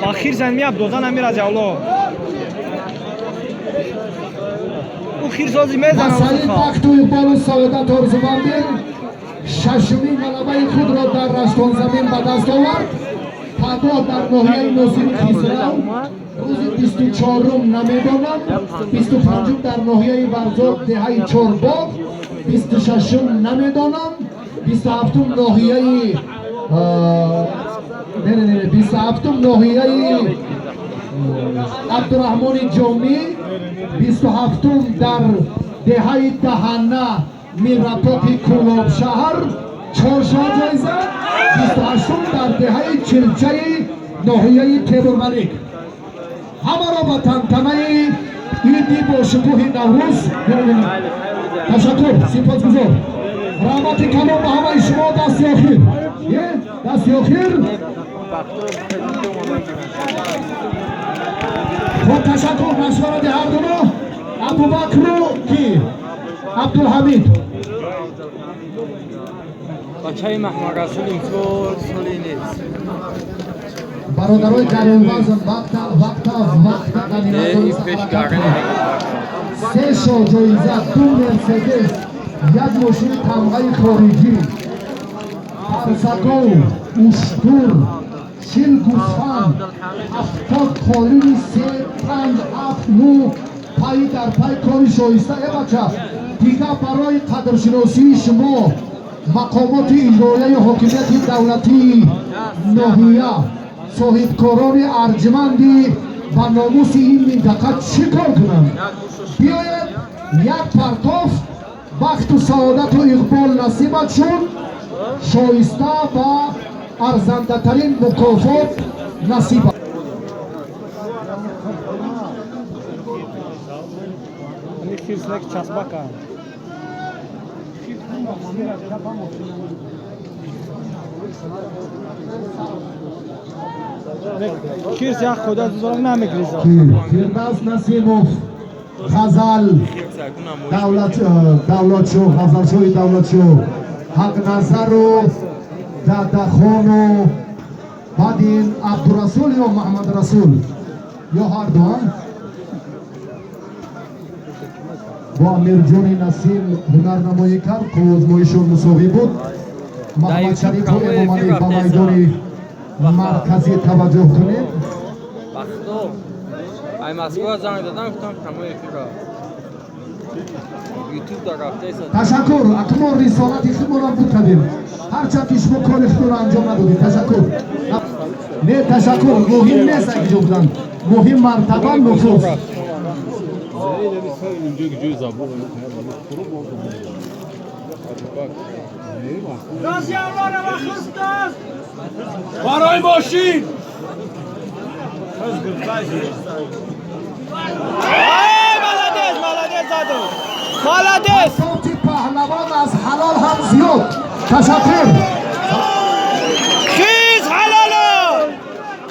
بخیر زن میاب دوزن امیر از جولو او خیر سازی میزن مسئله وقت و اقبال سعادت آرزومندی ششمین غلبه خود را در رشتان زمین به دست آورد. پدا در ناحیه ناصری خیزران روز 24 نمیدانم، 25 در ناحیه ورزاب دهه چهارباغ، 26 نمیدانم، 27 ناحیه 27 ناحیه عبدالرحمن جامی، 27 در دهه دهنه میرپاک کلاب شهر 4 جایزه، 28 در دهه چلچه ناحیه تیبورملک. همه را به تنتنه عیدی با شکوه نوروز تشکر سپاسگزار. رحمت کلام به همه شما. دستی آخر دستی آخر خود تشکر. مشورت هر دونا ابوبکر کی عبدالحمید بچه محمد رسول اینطور سالی نیست برادرای گرانوزن وقت غنیمت‌های سفارت 3 شو جایزه، 2 مرسدس، 1 ماشین تمغه خارجی، پرسگو، اشتر، 40 گوسفند، 70 قالین، 3 5 7 9 پای در پای کاری شایسته. بچه دیگه برای قدرشناسی شما مقامات اجرایی حاکمیت دولتی ناحیه صاحبکاران ارجمندی و ناموس این منطقه چی کار کنند؟ بیاید یک پرتاف وقت و سعادت و اقبال نصیبت شد، شایسته و ارزنده ترین مکافات نصیبت. کیرس یک خدا بزرگ نمیگریزه فردوس نسیموف غزل دولتشو غزلشوی دولتشو حق نظر و ددخان و بعد این عبدالرسول یا محمد رسول یا هر دو با امیر جون نسیم هنر نمایی کرد که آزمایششون مساوی بود. محمد شریف و امام علی با میدان مرکزی توجه کنید. بختو ای مسئول زنگ دادم گفتم تمام یکی را یوتیوب در رفته تشکر. اکنون رسالت خود را بود کردیم هرچند که شما کار خود را انجام ندادید. تشکر. نه تشکر مهم نیست اگه جبدن مهم مرتبه نفوذ. برای ماشین مالادس صوت پهلوان از حلال هم زیاد. تشکر.